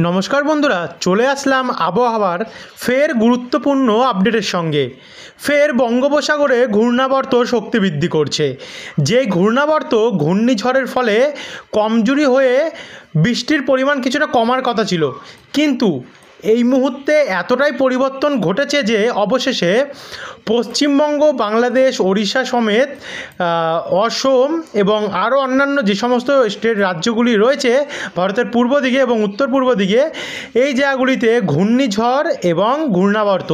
নমস্কার বন্ধুরা, চলে আসলাম আবহাওয়ার ফের গুরুত্বপূর্ণ আপডেটের সঙ্গে। ফের বঙ্গোপসাগরে ঘূর্ণাবর্ত শক্তি বৃদ্ধি করছে। যে ঘূর্ণাবর্ত ঘূর্ণিঝড়ের ফলে কমজোরি হয়ে বৃষ্টির পরিমাণ কিছুটা কমার কথা ছিল, কিন্তু এই মুহূর্তে এতটাই পরিবর্তন ঘটেছে যে অবশেষে পশ্চিমবঙ্গ, বাংলাদেশ, ওড়িশা সমেত অসম এবং আরও অন্যান্য যে সমস্ত রাজ্যগুলি রয়েছে ভারতের পূর্ব দিকে এবং উত্তর পূর্ব দিকে, এই জায়গাগুলিতে ঘূর্ণিঝড় এবং ঘূর্ণাবর্ত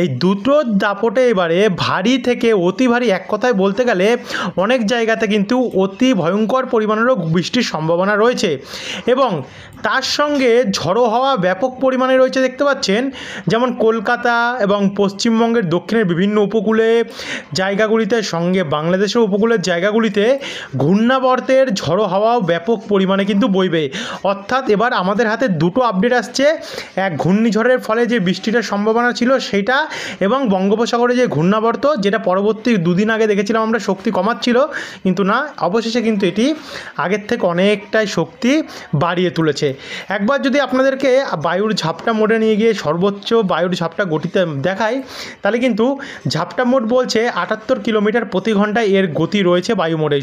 এই দুটো দাপটে এবারে ভারী থেকে অতি ভারী, এক কথায় বলতে গেলে অনেক জায়গাতে কিন্তু অতি ভয়ঙ্কর পরিমাণেরও বৃষ্টির সম্ভাবনা রয়েছে। এবং তার সঙ্গে ঝড়ো হাওয়া ব্যাপক পরিমাণে রয়েছে, দেখতে পাচ্ছেন। যেমন কলকাতা এবং পশ্চিমবঙ্গের দক্ষিণের বিভিন্ন উপকূলে জায়গাগুলিতে, সঙ্গে বাংলাদেশের উপকূলের জায়গাগুলিতে ঘূর্ণাবর্তের ঝড়ো হাওয়াও ব্যাপক পরিমাণে কিন্তু বইবে। অর্থাৎ এবার আমাদের হাতে দুটো আপডেট আসছে, এক ঘূর্ণিঝড়ের ফলে যে বৃষ্টিটার সম্ভাবনা ছিল সেটা, এবং বঙ্গোপসাগরে যে ঘূর্ণাবর্ত, যেটা পরবর্তী দুদিন আগে দেখেছিলাম আমরা শক্তি কমাচ্ছিল, কিন্তু না, অবশেষে কিন্তু এটি আগের থেকে অনেকটাই শক্তি বাড়িয়ে তুলেছে। একবার যদি আপনাদেরকে বায়ুর ঝাপটা মোডে নিয়ে গিয়ে সর্বোচ্চ বায়ুর ঝাপটা গতিতে দেখাই, তাহলে কিন্তু ঝাপটা মোড বলছে 78 কিলোমিটার প্রতি ঘন্টায় এর গতি রয়েছে বায়ু মোডে,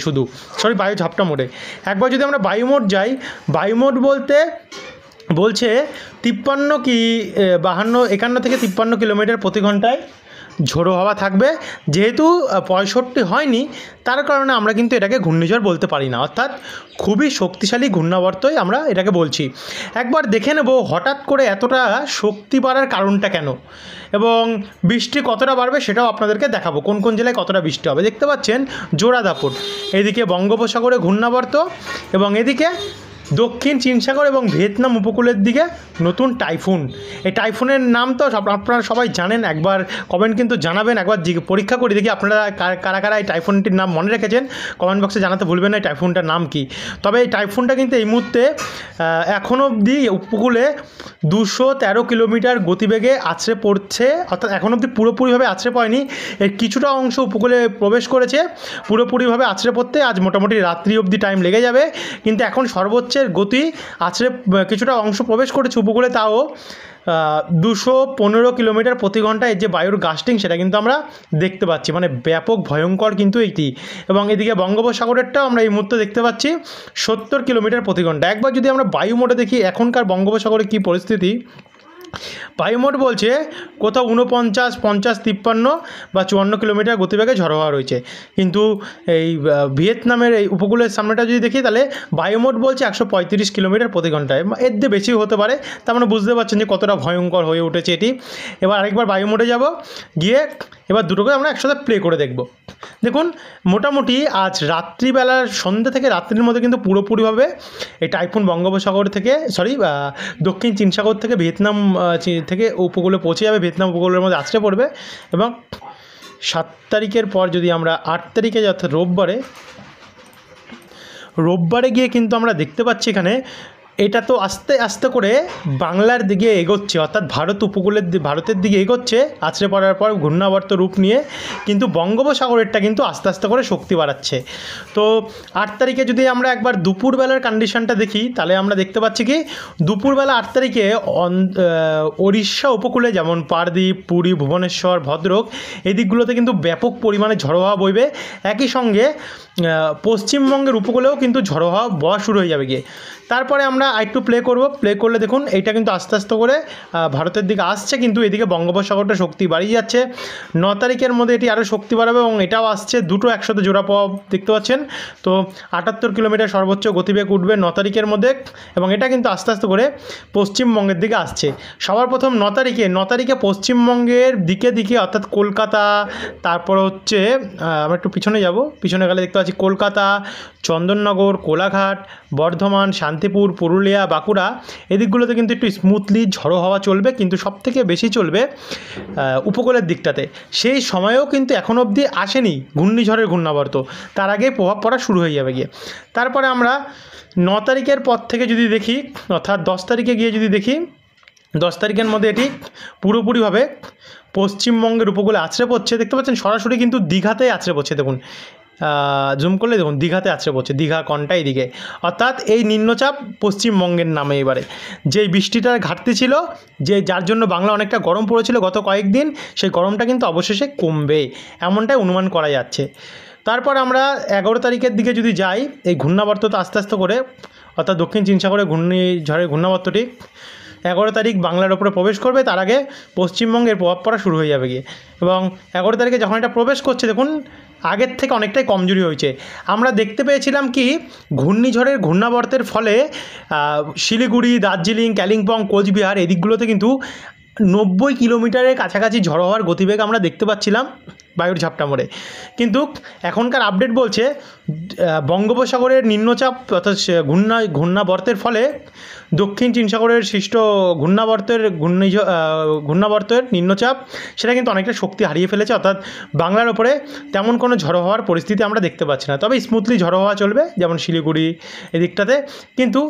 বায়ু ঝাপটা মোডে। একবার যদি আমরা বায়ু মোড যাই, বায়ু মোড বলছে 53 কি 52, 51 থেকে 53 কিলোমিটার প্রতি ঘন্টায় ঝোড়ো হাওয়া থাকবে। যেহেতু 65 হয়নি, তার কারণে আমরা কিন্তু এটাকে ঘূর্ণিঝড় বলতে পারি না, অর্থাৎ খুবই শক্তিশালী ঘূর্ণাবর্তই আমরা এটাকে বলছি। একবার দেখে নেব হঠাৎ করে এতটা শক্তি বাড়ার কারণটা কেন, এবং বৃষ্টি কতটা বাড়বে সেটাও আপনাদেরকে দেখাবো, কোন কোন জেলায় কতটা বৃষ্টি হবে। দেখতে পাচ্ছেন জোড়া দাপট, এদিকে বঙ্গোপসাগরে ঘূর্ণাবর্ত এবং এদিকে দক্ষিণ চীন সাগর এবং ভিয়েতনাম উপকূলের দিকে নতুন টাইফুন। এই টাইফুনের নাম তো আপনারা সবাই জানেন, একবার কমেন্ট কিন্তু জানাবেন, একবার পরীক্ষা করে দেখি আপনারা কারা কারা এই টাইফুনটির নাম মনে রেখেছেন। কমেন্ট বক্সে জানাতে ভুলবেন না এই টাইফুনটার নাম কি। তবে এই টাইফুনটা কিন্তু এই মুহূর্তে এখনও অবধি উপকূলে 213 কিলোমিটার গতিবেগে আছড়ে পড়ছে, অর্থাৎ এখনও অবধি পুরোপুরিভাবে আছড়ে পড়েনি। এর কিছুটা অংশ উপকূলে প্রবেশ করেছে, পুরোপুরিভাবে আছড়ে পড়তে আজ মোটামুটি রাত্রি অবধি টাইম লেগে যাবে। কিন্তু এখন সর্বোচ্চ গতি আছড়ে কিছুটা অংশ প্রবেশ করেছে উপকূলে, তাও 215 কিলোমিটার প্রতি ঘন্টায় যে বায়ুর গাস্টিং, সেটা কিন্তু আমরা দেখতে পাচ্ছি, মানে ব্যাপক ভয়ঙ্কর কিন্তু এটি। এবং এদিকে বঙ্গোপসাগরেরটাও আমরা এই মুহূর্তে দেখতে পাচ্ছি 70 কিলোমিটার প্রতি ঘন্টা। একবার যদি আমরা বায়ু মোডে দেখি এখনকার বঙ্গোপসাগরে কী পরিস্থিতি, বায়ুমোড বলছে কোথাও 49, 50, 53 বা 54 কিলোমিটার গতিবেগে ঝড়ো হাওয়া রয়েছে। কিন্তু এই ভিয়েতনামের এই উপকূলের সামনেটা যদি দেখি, তাহলে বায়ুমোড বলছে 135 কিলোমিটার প্রতি ঘন্টায়, এর দিয়ে বেশিও হতে পারে। তার মানে বুঝতে পারছেন যে কতটা ভয়ঙ্কর হয়ে উঠেছে এটি। এবার আরেকবার বায়ুমোডে যাব, গিয়ে এবার দুটোকে আমরা একসাথে প্লে করে দেখব। দেখুন, মোটামুটি আজ রাত্রিবেলার, সন্ধ্যা থেকে রাত্রির মধ্যে কিন্তু পুরোপুরিভাবে এই টাইফুন বঙ্গোপসাগর থেকে দক্ষিণ চীন সাগর থেকে ভিয়েতনাম থেকে উপকূলে পৌঁছে যাবে, ভিয়েতনাম উপকূলের মধ্যে আছড়ে পড়বে। এবং 7 তারিখের পর যদি আমরা 8 তারিখে, অর্থাৎ রোববারে গিয়ে কিন্তু আমরা দেখতে পাচ্ছি এখানে এটা তো আস্তে আস্তে করে বাংলার দিকে এগোচ্ছে, অর্থাৎ ভারতের দিকে এগোচ্ছে আছড়ে পড়ার পর ঘূর্ণাবর্ত রূপ নিয়ে। কিন্তু বঙ্গোপসাগরেরটা কিন্তু আস্তে আস্তে করে শক্তি বাড়াচ্ছে। তো 8 তারিখে যদি আমরা একবার দুপুরবেলার কন্ডিশনটা দেখি, তাহলে আমরা দেখতে পাচ্ছি কি দুপুরবেলা 8 তারিখে ওড়িশা উপকূলে, যেমন পারদ্বীপ, পুরী, ভুবনেশ্বর, ভদ্রক, এই দিকগুলোতে কিন্তু ব্যাপক পরিমাণে ঝড়ো হাওয়া বইবে। একই সঙ্গে পশ্চিমবঙ্গের উপকূলেও কিন্তু ঝড়ো হাওয়া বওয়া শুরু হয়ে যাবে গিয়ে। তারপরে আমরা আরেকটু প্লে করলে দেখুন এইটা কিন্তু আস্তে আস্তে করে ভারতের দিকে আসছে, কিন্তু এদিকে বঙ্গোপসাগরটা শক্তি বাড়িয়ে যাচ্ছে। 9 তারিখের মধ্যে এটি আরও শক্তি বাড়াবে এবং এটাও আসছে, দুটো একসাথে জোড়া পাওয়া দেখতে পাচ্ছেন। তো 78 কিলোমিটার সর্বোচ্চ গতিবেগ উঠবে 9 তারিখের মধ্যে, এবং এটা কিন্তু আস্তে আস্তে করে পশ্চিমবঙ্গের দিকে আসছে। সবার প্রথম 9 তারিখে পশ্চিমবঙ্গের দিকে অর্থাৎ কলকাতা, তারপর হচ্ছে আমরা একটু পিছনে গেলে দেখতে পাচ্ছি কলকাতা, চন্দননগর, কোলাঘাট, বর্ধমান, শান্তিপুর, পুরুলিয়া, বাঁকুড়া, এদিকগুলোতে কিন্তু একটু স্মুথলি ঝড়ো হাওয়া চলবে, কিন্তু সবথেকে বেশি চলবে উপকূলের দিকটাতে। সেই সময়েও কিন্তু এখন অবধি আসেনি ঘূর্ণিঝড়ের ঘূর্ণাবর্ত, তার আগেই প্রভাব পড়া শুরু হয়ে যাবে গিয়ে। তারপরে আমরা 9 তারিখের পর থেকে যদি দেখি, অর্থাৎ 10 তারিখে গিয়ে যদি দেখি, 10 তারিখের মধ্যে এটি পুরোপুরিভাবে পশ্চিমবঙ্গের উপকূলে আছড়ে পড়ছে। দেখতে পাচ্ছেন সরাসরি কিন্তু দীঘাতেই আছড়ে পড়ছে। দেখুন জুম করলে দেখুন দীঘাতে আছড়ে পড়ছে, দীঘা কন্টা এদিকে, অর্থাৎ এই নিম্নচাপ পশ্চিমবঙ্গের নামে এবারে যেই বৃষ্টিটার ঘাটতি ছিল, যার জন্য বাংলা অনেকটা গরম পড়েছিল গত কয়েকদিন, সেই গরমটা কিন্তু অবশেষে কমবে এমনটাই অনুমান করা যাচ্ছে। তারপর আমরা 11 তারিখের দিকে যদি যাই, এই ঘূর্ণাবর্ত তো আস্তে আস্তে করে, অর্থাৎ দক্ষিণ চীন সাগরে ঘূর্ণিঝড়ের ঘূর্ণাবর্তটি 11 তারিখ বাংলার ওপরে প্রবেশ করবে, তার আগে পশ্চিমবঙ্গের প্রভাব পড়া শুরু হয়ে যাবে গিয়ে। এবং 11 তারিখে যখন এটা প্রবেশ করছে দেখুন আগের থেকে অনেকটাই কমজোরি হয়েছে। আমরা দেখতে পেয়েছিলাম কি ঘূর্ণিঝড়ের ঘূর্ণাবর্তের ফলে শিলিগুড়ি, দার্জিলিং, কালিম্পং, কোচবিহার এদিকগুলোতে কিন্তু 90 কিলোমিটারের কাছাকাছি ঝড়ো হওয়ার গতিবেগ আমরা দেখতে পাচ্ছিলাম বায়ুর ঝাপটা মোড়ে। কিন্তু এখনকার আপডেট বলছে বঙ্গোপসাগরের নিম্নচাপ অর্থাৎ ঘূর্ণাবর্তের ফলে দক্ষিণ চীন সাগরের সৃষ্ট ঘূর্ণাবর্তের নিম্নচাপ সেটা কিন্তু অনেকটা শক্তি হারিয়ে ফেলেছে, অর্থাৎ বাংলার ওপরে তেমন কোনো ঝড়ো হওয়ার পরিস্থিতি আমরা দেখতে পাচ্ছি না। তবে স্মুথলি ঝড়ো হওয়া চলবে, যেমন শিলিগুড়ি এদিকটাতে। কিন্তু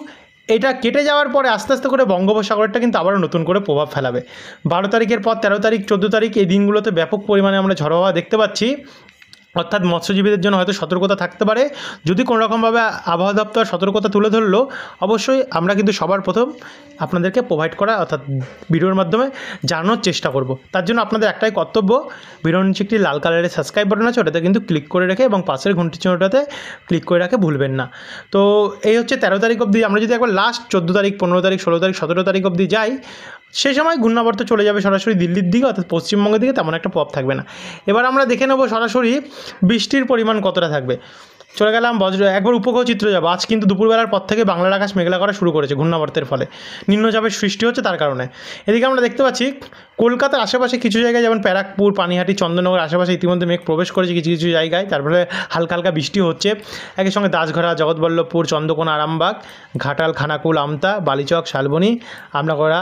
এটা কেটে যাওয়ার পরে আস্তে আস্তে করে বঙ্গোপসাগরটা কিন্তু আবারও নতুন করে প্রভাব ফেলাবে। 12 তারিখের পর 13 তারিখ, 14 তারিখ এই দিনগুলোতে ব্যাপক পরিমাণে আমরা ঝড়ো হওয়া দেখতে পাচ্ছি, অর্থাৎ মৎস্যজীবীদের জন্য হয়তো সতর্কতা থাকতে পারে। যদি কোনো রকমভাবে আবহাওয়া দপ্তর সতর্কতা তুলে ধরলো, অবশ্যই আমরা কিন্তু সবার প্রথম আপনাদেরকে প্রোভাইড করা অর্থাৎ ভিডিওর মাধ্যমে জানানোর চেষ্টা করব। তার জন্য আপনাদের একটাই কর্তব্য, ভিডিওর নিচে একটি লাল কালারের সাবস্ক্রাইব বাটন আছে, ওটাতে কিন্তু ক্লিক করে রেখে এবং পাশের ঘন্টি চিহ্নটাতে ক্লিক করে রাখে ভুলবেন না। তো এই হচ্ছে 13 তারিখ অবধি। আমরা যদি একবার লাস্ট 14 তারিখ, 15 তারিখ, 16 তারিখ, 17 তারিখ অবধি যাই, সেই সময় ঘূর্ণাবর্ত চলে যাবে সরাসরি দিল্লির দিকে, অর্থাৎ পশ্চিমবঙ্গের দিকে তেমন একটা প্রভাব থাকবে না। এবার আমরা দেখে নেব সরাসরি বৃষ্টির পরিমাণ কতটা থাকবে। চলে গেলাম একবার উপগ্রহ চিত্র যাবো। আজ কিন্তু দুপুরবেলার পর থেকে বাংলার আকাশ মেঘলা করা শুরু করেছে ঘূর্ণাবর্তের ফলে, নিম্নচাপের সৃষ্টি হচ্ছে তার কারণে। এদিকে আমরা দেখতে পাচ্ছি কলকাতার আশেপাশে কিছু জায়গায়, যেমন ব্যারাকপুর, পানিহাটি, চন্দননগর আশেপাশে ইতিমধ্যে মেঘ প্রবেশ করেছে কিছু কিছু জায়গায়, তারপরে হালকা হালকা বৃষ্টি হচ্ছে। একই সঙ্গে দাসঘরা, জগৎবল্লভপুর, চন্দ্রকোনা, আরামবাগ, ঘাটাল, খানাকুল, আমতা, বালিচক, শালবনী, আমলাগড়া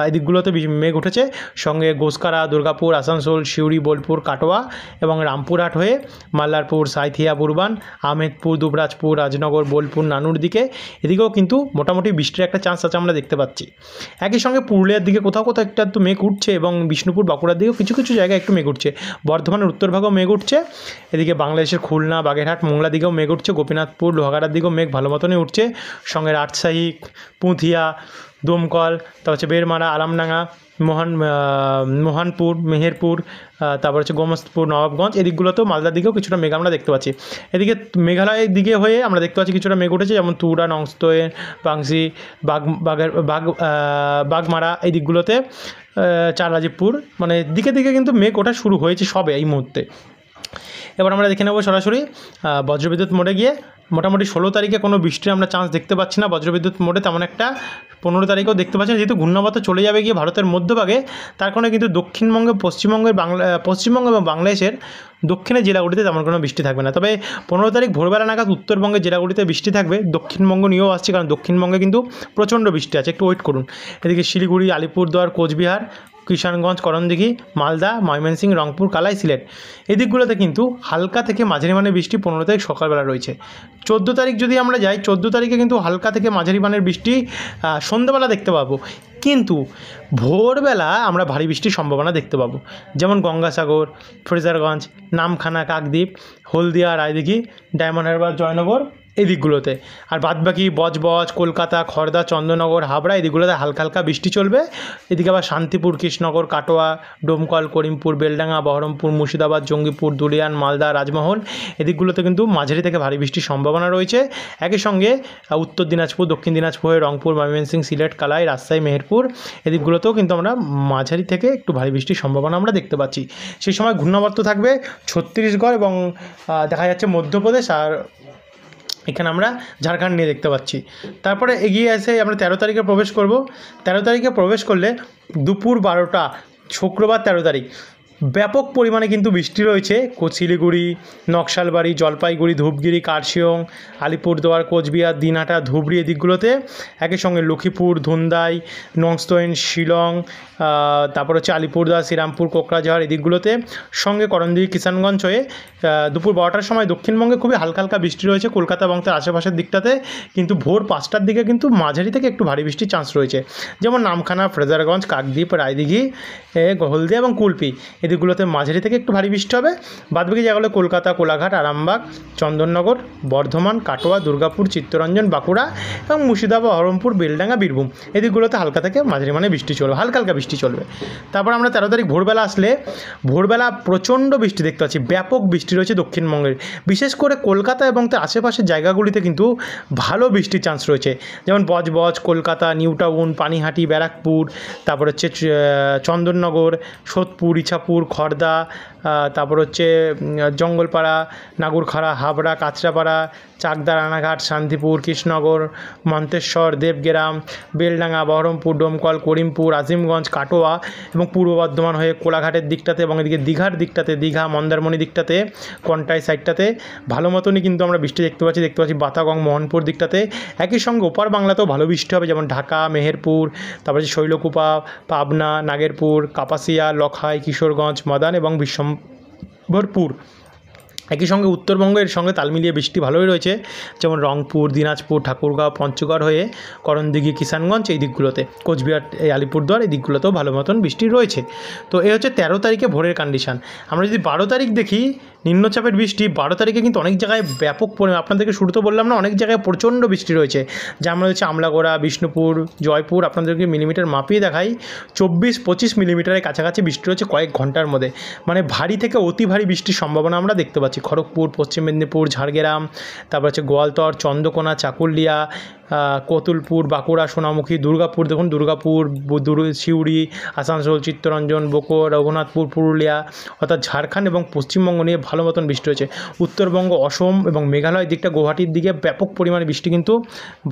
এদিকগুলোতে মেঘ উঠেছে। সঙ্গে গোসকারা, দুর্গাপুর, আসানসোল, সিউড়ি, বোলপুর, কাটোয়া এবং রামপুরহাট হয়ে মাল্লারপুর, সাঁইথিয়া, বুরবান, আহমেদপুর, দুবরাজপুর, রাজনগর, বোলপুর, নানুর দিকে এদিকেও কিন্তু মোটামুটি বৃষ্টির একটা চান্স আছে আমরা দেখতে পাচ্ছি। একই সঙ্গে পুরুলিয়ার দিকে কোথাও কোথাও একটু মেঘ উঠছে এবং বিষ্ণুপুর, বাঁকুড়ার দিকেও কিছু কিছু জায়গায় একটু মেঘ উঠছে। বর্ধমানের উত্তরভাগেও মেঘ উঠছে। এদিকে বাংলাদেশের খুলনা, বাগেরহাট, মোংলা দিকেও মেঘ উঠছে। গোপীনাথপুর, লোহাগাড়ার দিকেও মেঘ ভালো মতনই উঠছে। সঙ্গে রাজশাহী, পুঁথিয়া, দমকল, তারপর হচ্ছে বেরমারা, আলামডাঙ্গা, মোহনপুর, মেহেরপুর, তারপর হচ্ছে গোমস্তপুর, নবাবগঞ্জ এদিকগুলোতেও মালদার দিকেও কিছুটা মেঘ আমরা দেখতে পাচ্ছি। এদিকে মেঘালয়ের দিকে হয়ে আমরা দেখতে পাচ্ছি কিছুটা মেঘ উঠেছে, যেমন তুরা, নংস্তোয়েন, পাংশি, বাগমারা এই দিকগুলোতে, চাররাজীবপুর, মানে দিকে দিকে কিন্তু মেঘ ওঠা শুরু হয়েছে সবে এই মুহূর্তে। এবার আমরা দেখে নেব সরাসরি বজ্রবিদ্যুৎ মোডে গিয়ে। মোটামুটি 16 তারিখে কোনো বৃষ্টির আমরা চান্স দেখতে পাচ্ছি না বজ্রবিদ্যুৎ মোডে তেমন একটা। 15 তারিখেও দেখতে পাচ্ছি না, যেহেতু ঘূর্ণাবর্ত চলে যাবে গিয়ে ভারতের মধ্যভাগে, তার কারণে কিন্তু দক্ষিণবঙ্গে, পশ্চিমবঙ্গ এবং বাংলাদেশের দক্ষিণের জেলাগুলিতে তেমন কোনো বৃষ্টি থাকবে না। তবে 15 তারিখ ভোরবেলা নাগাদ উত্তরবঙ্গের জেলাগুলিতে বৃষ্টি থাকবে। দক্ষিণবঙ্গ নিয়েও আসছে, কারণ দক্ষিণবঙ্গে কিন্তু প্রচণ্ড বৃষ্টি আছে, একটু ওয়েট করুন। এদিকে শিলিগুড়ি, আলিপুরদুয়ার, কোচবিহার, কিষানগঞ্জ, করণদিঘি, মালদা, ময়মনসিংহ, রংপুর, কালাই, সিলেট এই দিকগুলোতে কিন্তু হালকা থেকে মাঝারি মানের বৃষ্টি 15 তারিখ সকালবেলা রয়েছে। 14 তারিখ যদি আমরা যাই, 14 তারিখে কিন্তু হালকা থেকে মাঝারি মানের বৃষ্টি সন্ধ্যাবেলা দেখতে পাবো, কিন্তু ভোরবেলা আমরা ভারী বৃষ্টির সম্ভাবনা দেখতে পাবো। যেমন গঙ্গাসাগর, ফ্রেজারগঞ্জ, নামখানা, কাকদ্বীপ, হলদিয়া, রায়দিঘি, ডায়মন্ড হারবার, জয়নগর এই দিকগুলোতে। আর বাদবাকি বজবজ, কলকাতা, খড়দা, চন্দননগর, হাবড়া এই দিকগুলোতে হালকা হালকা বৃষ্টি চলবে। এদিকে আবার শান্তিপুর, কৃষ্ণনগর, কাটোয়া, ডোমকল, করিমপুর, বেলডাঙ্গা, বহরমপুর, মুর্শিদাবাদ, জঙ্গিপুর, দুলিয়ান, মালদা, রাজমহল এদিকগুলোতে কিন্তু মাঝারি থেকে ভারী বৃষ্টির সম্ভাবনা রয়েছে। একই সঙ্গে উত্তর দিনাজপুর, দক্ষিণ দিনাজপুর, রংপুর, ময়মনসিংহ, সিলেট, কালাই, রাজশাহী, মেহেরপুর এদিকগুলোতেও কিন্তু আমরা মাঝারি থেকে একটু ভারী বৃষ্টির সম্ভাবনা আমরা দেখতে পাচ্ছি। সেই সময় ঘূর্ণাবর্ত থাকবে ছত্তিশগড় এবং দেখা যাচ্ছে মধ্যপ্রদেশ, আর এখানে আমরা ঝাড়খণ্ড নিয়ে দেখতে পাচ্ছি। তারপরে এগিয়ে এসে আমরা 13 তারিখে প্রবেশ করব। 13 তারিখে প্রবেশ করলে দুপুর 12টা, শুক্রবার 13 তারিখ, ব্যাপক পরিমাণে কিন্তু বৃষ্টি রয়েছে শিলিগুড়ি, নকশালবাড়ি, জলপাইগুড়ি, ধূপগুড়ি, কার্শিয়ং, আলিপুরদুয়ার, কোচবিহার, দিনহাটা, ধুবড়ি এদিকগুলোতে। একই সঙ্গে লক্ষ্মীপুর, ধুন্দাই, নংস্তোয়েন, শিলং, তারপর হচ্ছে আলিপুরদুয়ার, শ্রীরামপুর, কোকরাঝাড় এদিকগুলোতে। সঙ্গে করণদিঘি, কিষানগঞ্জ হয়ে দুপুর 12টার সময় দক্ষিণবঙ্গে খুবই হালকা হালকা বৃষ্টি রয়েছে কলকাতা এবং তার আশেপাশের দিকটাতে, কিন্তু ভোর 5টার দিকে কিন্তু মাঝারি থেকে একটু ভারী বৃষ্টির চান্স রয়েছে। যেমন নামখানা, ফ্রেজারগঞ্জ, কাকদ্বীপ, রায়দিঘি, হলদিয়া এবং কুলপি এদিকগুলোতে মাঝারি থেকে একটু ভারী বৃষ্টি হবে। বাদবাকি জায়গাগুলো কলকাতা, কোলাঘাট, আরামবাগ, চন্দননগর, বর্ধমান, কাটোয়া, দুর্গাপুর, চিত্তরঞ্জন, বাঁকুড়া এবং মুর্শিদাবাদ, বহরমপুর, বেলডাঙ্গা, বীরভূম এদিকগুলোতে হালকা থেকে মাঝারি মানে বৃষ্টি চলবে, হালকা হালকা বৃষ্টি চলবে। তারপর আমরা 13 তারিখ ভোরবেলা আসলে ভোরবেলা প্রচণ্ড বৃষ্টি দেখতে পাচ্ছি, ব্যাপক বৃষ্টি রয়েছে দক্ষিণবঙ্গের, বিশেষ করে কলকাতা এবং তার আশেপাশের জায়গাগুলিতে কিন্তু ভালো বৃষ্টির চান্স রয়েছে। যেমন বজবজ, কলকাতা, নিউ টাউন, পানিহাটি, ব্যারাকপুর, তারপর হচ্ছে চন্দননগর, সোদপুর, ইছাপুর, খড়দা, তারপর হচ্ছে জঙ্গলপাড়া, নাগুরখাড়া, হাবড়া, কাঁচরাপাড়া, চাকদা, রানাঘাট, শান্তিপুর, কৃষ্ণনগর, মন্তেশ্বর, দেবগ্রাম, বেলডাঙ্গা, বহরমপুর, ডোমকল, করিমপুর, আজিমগঞ্জ, কাটোয়া এবং পূর্ব বর্ধমান হয়ে কোলাঘাটের দিকটাতে এবং এদিকে দীঘার দিকটাতে, দীঘা, মন্দারমণি দিকটাতে, কন্টাই সাইডটাতে ভালো মতনই কিন্তু আমরা বৃষ্টি দেখতে পাচ্ছি বাতাগং, মোহনপুর দিকটাতে। একই সঙ্গে ওপার বাংলাতেও ভালো বৃষ্টি হবে, যেমন ঢাকা, মেহেরপুর, তারপরে শৈলকুপা, পাবনা, নাগেরপুর, কাপাসিয়া, লখাই, কিশোরগঞ্জ, মাদান এবং বিশ্বম্ভরপুর। একই সঙ্গে উত্তরবঙ্গের সঙ্গে তাল মিলিয়ে বৃষ্টি ভালোই রয়েছে, যেমন রংপুর, দিনাজপুর, ঠাকুরগাঁও, পঞ্চগড় হয়ে করণদিঘি, কিষানগঞ্জ এই দিকগুলোতে, কোচবিহার, এই আলিপুরদুয়ার এই দিকগুলোতেও ভালো মতন বৃষ্টি রয়েছে। তো এই হচ্ছে 13 তারিখে ভোরের কন্ডিশান। আমরা যদি 12 তারিখ দেখি নিম্নচাপের বৃষ্টি, 12 তারিখে কিন্তু অনেক জায়গায় ব্যাপক পরিমাণ, আপনাদেরকে শুরুতে বললাম না, অনেক জায়গায় প্রচণ্ড বৃষ্টি রয়েছে, যেমন হচ্ছে আমলাগোড়া, বিষ্ণুপুর, জয়পুর, আপনাদেরকে মিলিমিটার মাপিয়ে দেখাই, 24-25 মিলিমিটারের কাছাকাছি বৃষ্টি রয়েছে কয়েক ঘন্টার মধ্যে, মানে ভারী থেকে অতি ভারী বৃষ্টির সম্ভাবনা আমরা দেখতে পাচ্ছি। খড়গপুর, পশ্চিম মেদিনীপুর, ঝাড়গ্রাম, তারপর হচ্ছে গোয়ালতর, চন্দ্রকোনা, চাকুলিয়া, কতুলপুর, বাঁকুড়া, সোনামুখী, দুর্গাপুর, দেখুন দুর্গাপুর, সিউড়ি, আসানসোল, চিত্তরঞ্জন, বোকো, রঘুনাথপুর, পুরুলিয়া, অর্থাৎ ঝাড়খণ্ড এবং পশ্চিমবঙ্গ নিয়ে ভালো মতন বৃষ্টি হয়েছে। উত্তরবঙ্গ, অসম এবং মেঘালয়ের দিকটা, গুয়াহাটির দিকে ব্যাপক পরিমাণে বৃষ্টি কিন্তু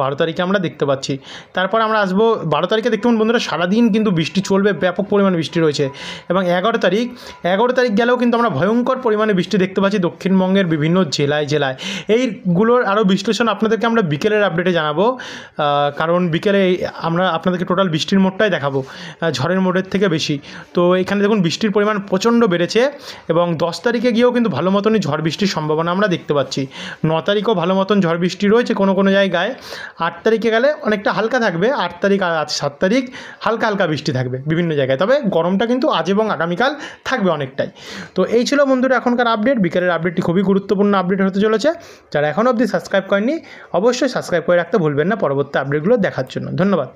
12 তারিখে আমরা দেখতে পাচ্ছি। তারপর আমরা আসবো 12 তারিখে, দেখতে পাবেন বন্ধুরা সারাদিন কিন্তু বৃষ্টি চলবে, ব্যাপক পরিমাণে বৃষ্টি রয়েছে। এবং 11 তারিখ গেলেও কিন্তু আমরা ভয়ঙ্কর পরিমাণে বৃষ্টি দেখতে পাচ্ছি দক্ষিণবঙ্গের বিভিন্ন জেলায়। এইগুলোর আরও বিশ্লেষণ আপনাদেরকে আমরা বিকেলের আপডেটে জানাবো, কারণ বিকেলে আমরা আপনাদেরকে টোটাল বৃষ্টির মোডটাই দেখাবো, ঝড়ের মোডের থেকে বেশি। তো এখানে দেখুন বৃষ্টির পরিমাণ প্রচণ্ড বেড়েছে এবং 10 তারিখে গিয়েও কিন্তু ভালো মতনই ঝড় বৃষ্টির সম্ভাবনা আমরা দেখতে পাচ্ছি। 9 তারিখেও ভালো মতন ঝড় বৃষ্টি রয়েছে কোনো কোনো জায়গায়। 8 তারিখে গেলে অনেকটা হালকা থাকবে, 8 তারিখ আর 7 তারিখ হালকা হালকা বৃষ্টি থাকবে বিভিন্ন জায়গায়, তবে গরমটা কিন্তু আজ এবং আগামীকাল থাকবে অনেকটাই। তো এই ছিল বন্ধুরা এখনকার আপডেট। বিকেলের আপডেটটি খুবই গুরুত্বপূর্ণ আপডেট হতে চলেছে। যারা এখনও অবধি সাবস্ক্রাইব করেননি অবশ্যই সাবস্ক্রাইব করে রাখতে ভুলবেন না পরবর্তী আপডেটগুলো দেখার জন্য। ধন্যবাদ।